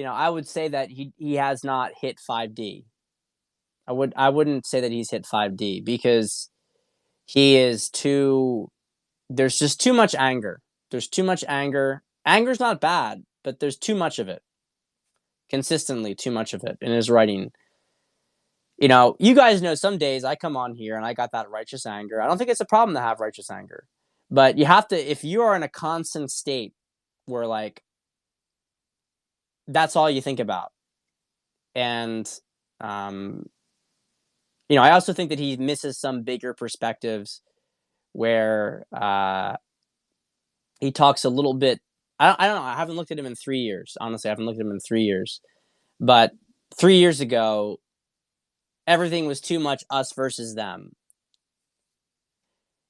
I would say that he has not hit 5D. I wouldn't say that he's hit 5D because he is too there's just too much anger. There's too much anger. Anger's not bad, but there's too much of it. Consistently too much of it in his writing. You guys know some days I come on here and I got that righteous anger. I don't think it's a problem to have righteous anger. But you have to if you are in a constant state where like that's all you think about. And um I also think that he misses some bigger perspectives where he talks a little bit. I don't know. I haven't looked at him in 3 years. Honestly, I haven't looked at him in 3 years. But 3 years ago, everything was too much us versus them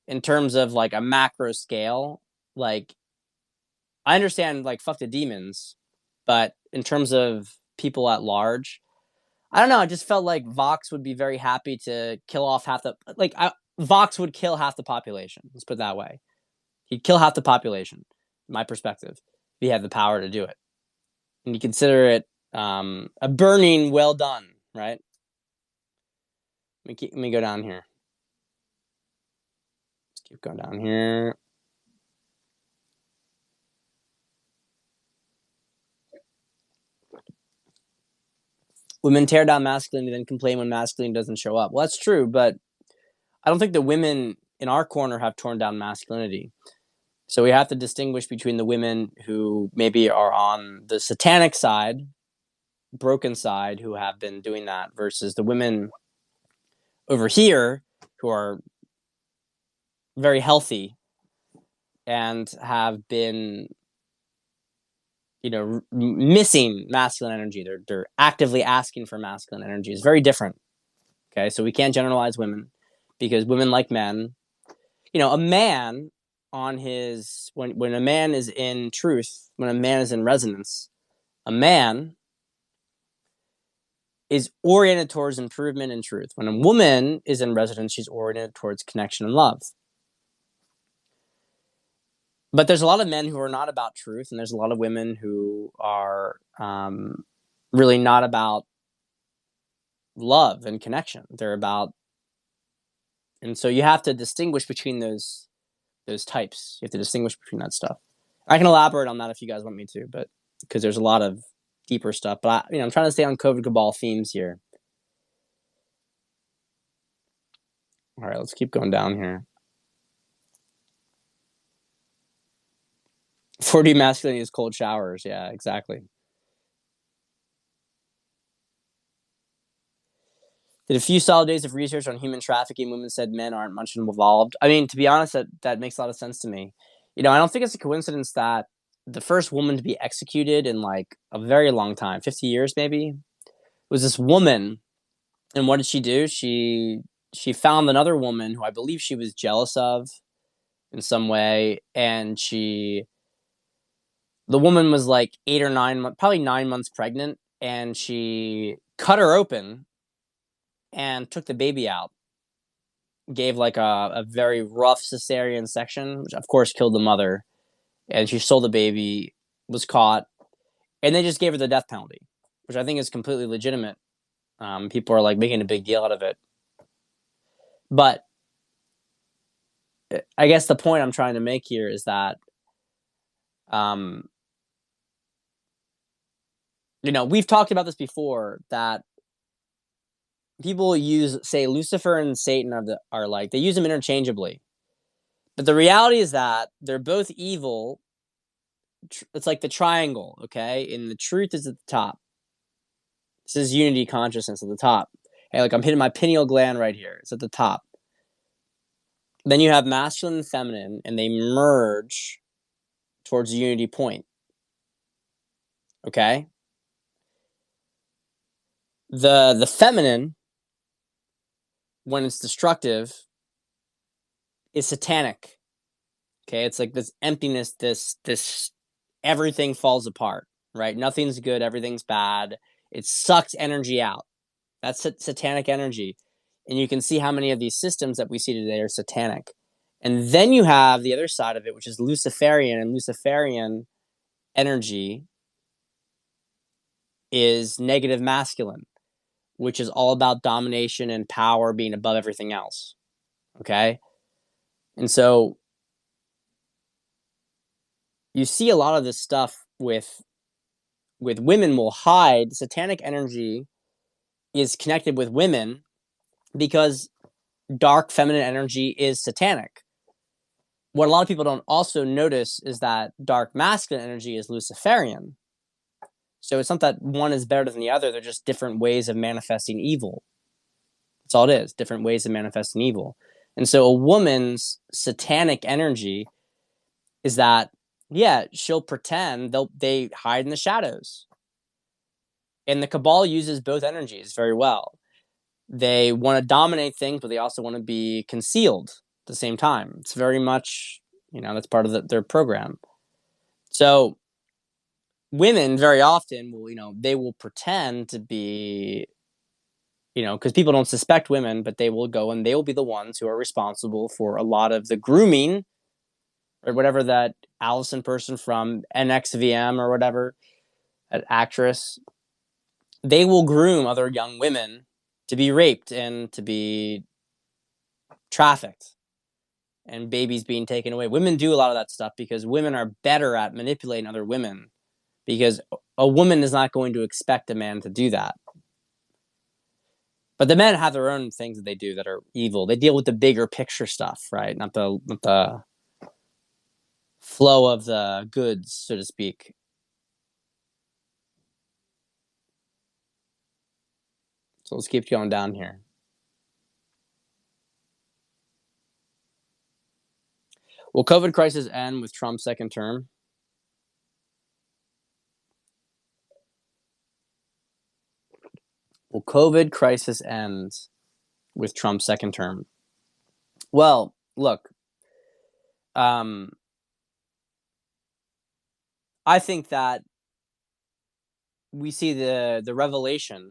in terms of like a macro scale. Like I understand, like fuck the demons, but in terms of people at large, I don't know. I just felt like Vox would be very happy to kill off half the Vox would kill half the population. Let's put it that way. He'd kill half the population. My perspective, if he had the power to do it, and you consider it a burning well done, right? Let me go down here. Let's keep going down here. Women tear down masculinity, then complain when masculinity doesn't show up. Well, that's true, but I don't think the women in our corner have torn down masculinity. So we have to distinguish between the women who maybe are on the satanic side, broken side, who have been doing that, versus the women over here who are very healthy and have been missing masculine energy. They're actively asking for masculine energy. It's very different. Okay, so we can't generalize women because women like men. A man on his when a man is in truth, when a man is in resonance, a man is oriented towards improvement and truth. When a woman is in resonance, she's oriented towards connection and love. But there's a lot of men who are not about truth, and there's a lot of women who are really not about love and connection. They're about, and so you have to distinguish between those types. You have to distinguish between that stuff. I can elaborate on that if you guys want me to, but because there's a lot of deeper stuff. But I'm trying to stay on COVID cabal themes here. All right, let's keep going down here. 4D masculinity is cold showers. Yeah, exactly. Did a few solid days of research on human trafficking. Women said men aren't much involved. I mean, to be honest, that makes a lot of sense to me. I don't think it's a coincidence that the first woman to be executed in like a very long time, 50 years maybe, was this woman. And what did she do? She found another woman who I believe she was jealous of in some way, and the woman was like 8 or 9 months, probably 9 months pregnant, and she cut her open and took the baby out. Gave like a very rough cesarean section, which of course killed the mother, and she stole the baby, was caught, and they just gave her the death penalty, which I think is completely legitimate. People are like making a big deal out of it, but I guess the point I'm trying to make here is that, we've talked about this before, that people say Lucifer and Satan are like, they use them interchangeably. But the reality is that they're both evil. It's like the triangle, okay? And the truth is at the top. This is unity consciousness at the top. Hey, like I'm hitting my pineal gland right here. It's at the top. Then you have masculine and feminine, and they merge towards the unity point. Okay? The feminine when it's destructive, is satanic. Okay, it's like this emptiness, this everything falls apart, right? Nothing's good, everything's bad. It sucks energy out. That's satanic energy. And you can see how many of these systems that we see today are satanic. And then you have the other side of it, which is Luciferian, and Luciferian energy is negative masculine, which is all about domination and power being above everything else. Okay? And so you see a lot of this stuff with women will hide. Satanic energy is connected with women because dark feminine energy is satanic. What a lot of people don't also notice is that dark masculine energy is Luciferian. So it's not that one is better than the other, they're just different ways of manifesting evil. That's all it is, different ways of manifesting evil. And so a woman's satanic energy is that, yeah, she'll pretend they hide in the shadows. And the Cabal uses both energies very well. They want to dominate things, but they also want to be concealed at the same time. It's very much, that's part of their program. So women very often will, they will pretend to be, because people don't suspect women, but they will go and they will be the ones who are responsible for a lot of the grooming or whatever that Allison person from NXVM or whatever, that actress, they will groom other young women to be raped and to be trafficked and babies being taken away. Women do a lot of that stuff because women are better at manipulating other women because a woman is not going to expect a man to do that. But the men have their own things that they do that are evil. They deal with the bigger picture stuff, right? Not the flow of the goods, so to speak. So let's keep going down here. Will COVID crisis end with Trump's second term? Will COVID crisis end with Trump's second term? Well, look, I think that we see the revelation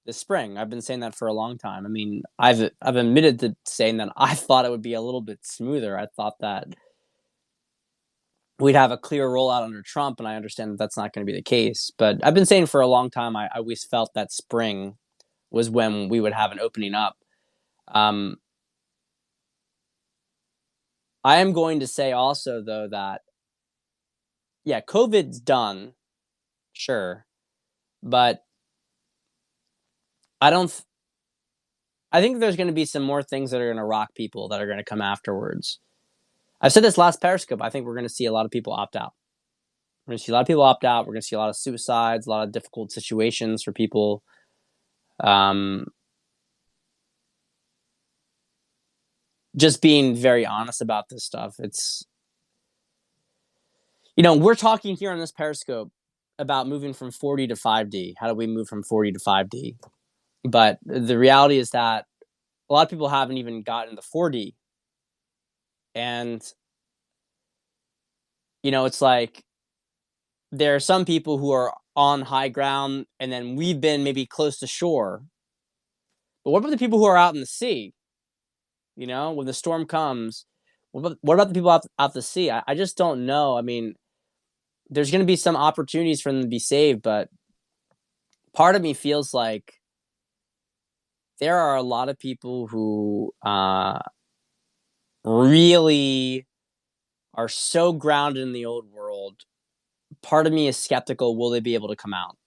this spring. I've been saying that for a long time. I mean, I've admitted to saying that I thought it would be a little bit smoother. I thought that we'd have a clear rollout under Trump, and I understand that that's not going to be the case. But I've been saying for a long time, I always felt that spring was when we would have an opening up. I am going to say also, though, that, yeah, COVID's done, sure, but I don't. I think there's going to be some more things that are going to rock people that are going to come afterwards. I've said this last Periscope. I think we're going to see a lot of people opt out. We're going to see a lot of people opt out. We're going to see a lot of suicides, a lot of difficult situations for people. Just being very honest about this stuff. It's, we're talking here on this Periscope about moving from 4D to 5D. How do we move from 4D to 5D? But the reality is that a lot of people haven't even gotten the 4D. And, it's like there are some people who are on high ground and then we've been maybe close to shore. But what about the people who are out in the sea? When the storm comes, what about the people out the sea? I just don't know. I mean, there's going to be some opportunities for them to be saved, but part of me feels like there are a lot of people who really are so grounded in the old world. Part of me is skeptical. Will they be able to come out?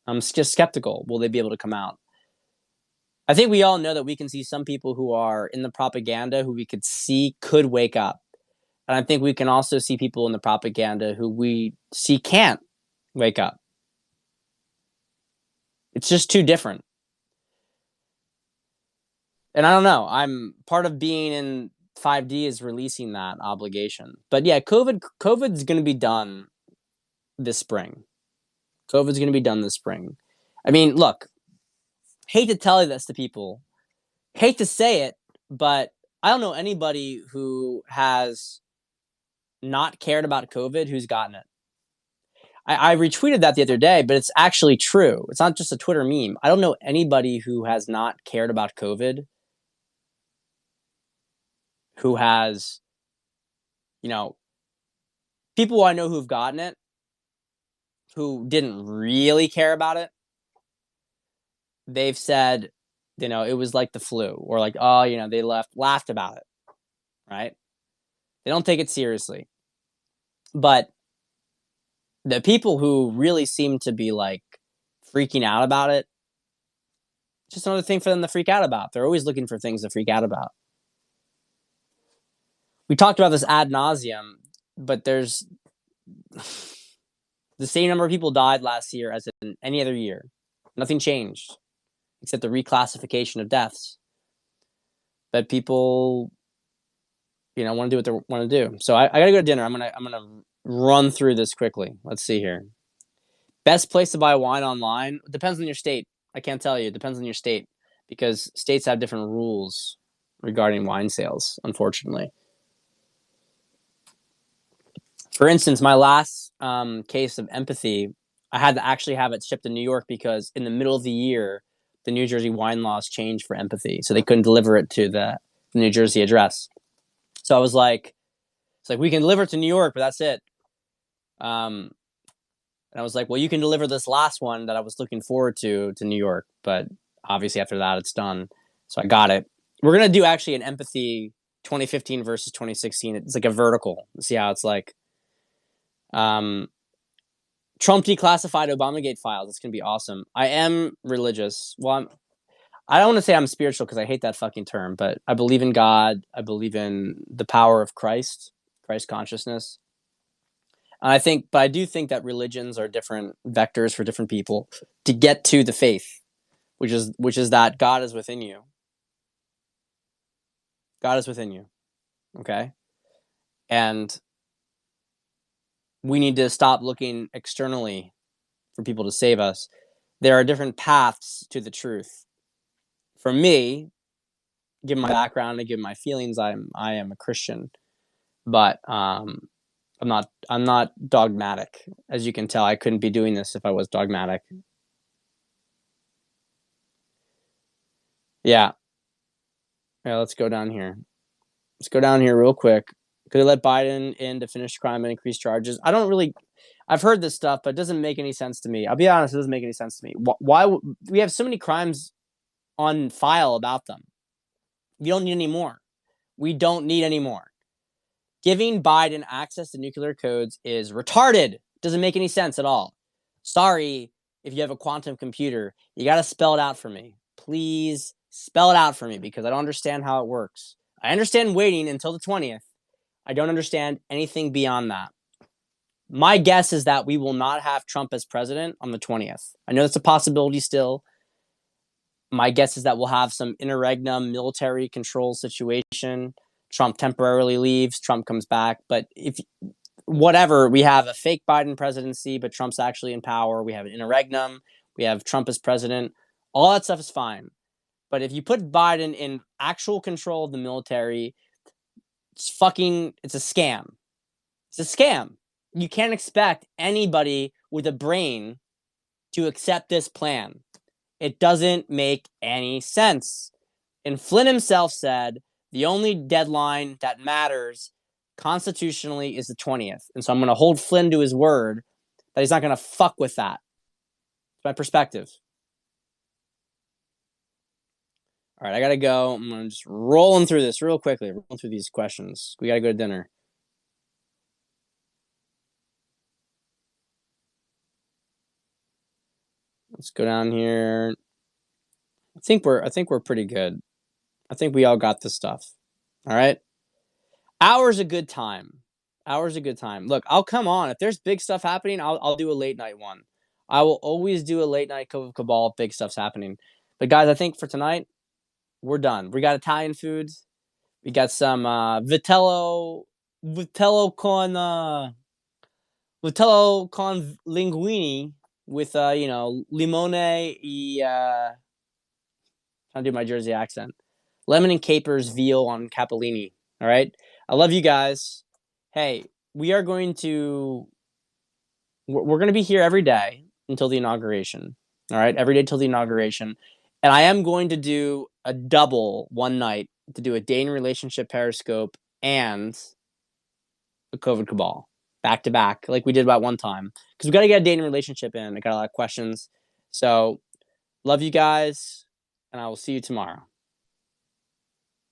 I'm just skeptical. Will they be able to come out? I think we all know that we can see some people who are in the propaganda who we could see could wake up. And I think we can also see people in the propaganda who we see can't wake up. It's just too different. And I don't know. I'm part of being in 5D is releasing that obligation. But yeah, COVID's going to be done this spring. COVID's going to be done this spring. I mean, look, hate to tell this to people, hate to say it, but I don't know anybody who has not cared about COVID who's gotten it. I retweeted that the other day, but it's actually true. It's not just a Twitter meme. I don't know anybody who has not cared about COVID who has, you know, people I know who've gotten it who didn't really care about it. They've said, it was like the flu, or like, oh, they laughed about it, right? They don't take it seriously. But the people who really seem to be like freaking out about it, just another thing for them to freak out about. They're always looking for things to freak out about. We talked about this ad nauseum, but there's the same number of people died last year as in any other year. Nothing changed except the reclassification of deaths. But people, want to do what they want to do. So I got to go to dinner. I'm gonna run through this quickly. Let's see here. Best place to buy wine online depends on your state. I can't tell you. It depends on your state because states have different rules regarding wine sales, unfortunately. For instance, my last case of empathy, I had to actually have it shipped to New York because in the middle of the year, the New Jersey wine laws changed for empathy, so they couldn't deliver it to the New Jersey address. So I was like, it's like, we can deliver it to New York, but that's it. And I was like, well, you can deliver this last one that I was looking forward to New York, but obviously after that, it's done. So I got it. We're going to do actually an empathy 2015 versus 2016. It's like a vertical. See how it's like. Trump declassified Obamagate files. It's going to be awesome. I am religious. Well, I don't want to say I'm spiritual because I hate that fucking term, but I believe in God. I believe in the power of Christ consciousness. And I do think that religions are different vectors for different people to get to the faith, which is that God is within you. God is within you. Okay? And we need to stop looking externally for people to save us. There are different paths to the truth. For me, given my background and given my feelings, I am a Christian, but I'm not dogmatic. As you can tell, I couldn't be doing this if I was dogmatic. Yeah. Let's go down here. Let's go down here real quick. Could they let Biden in to finish crime and increase charges? I've heard this stuff, but it doesn't make any sense to me. I'll be honest, it doesn't make any sense to me. Why we have so many crimes on file about them? We don't need any more. We don't need any more. Giving Biden access to nuclear codes is retarded. Doesn't make any sense at all. Sorry if you have a quantum computer. You got to spell it out for me. Please spell it out for me because I don't understand how it works. I understand waiting until the 20th. I don't understand anything beyond that. My guess is that we will not have Trump as president on the 20th. I know that's a possibility still. My guess is that we'll have some interregnum military control situation. Trump temporarily leaves, Trump comes back. But we have a fake Biden presidency, but Trump's actually in power. We have an interregnum. We have Trump as president. All that stuff is fine. But if you put Biden in actual control of the military, it's a scam. It's a scam. You can't expect anybody with a brain to accept this plan. It doesn't make any sense. And Flynn himself said the only deadline that matters constitutionally is the 20th. And so I'm going to hold Flynn to his word that he's not going to fuck with that. It's my perspective. All right, I got to go. I'm going to just rolling through this real quickly, rolling through these questions. We got to go to dinner. Let's go down here. I think we're pretty good. I think we all got this stuff. All right. Hour's a good time. Hour's a good time. Look, I'll come on. If there's big stuff happening, I'll do a late night one. I will always do a late night Cabal if big stuff's happening. But guys, I think for tonight, we're done. We got Italian foods. We got some vitello con linguine with limone e I'll do my Jersey accent. Lemon and capers veal on capellini. All right. I love you guys. Hey, we are going to we're going to be here every day until the inauguration. All right, every day till the inauguration, and I am going to do a double one night to do a dating relationship periscope and a COVID cabal back to back, like we did about one time, because we got to get a dating relationship in. I got a lot of questions, so love you guys, and I will see you tomorrow.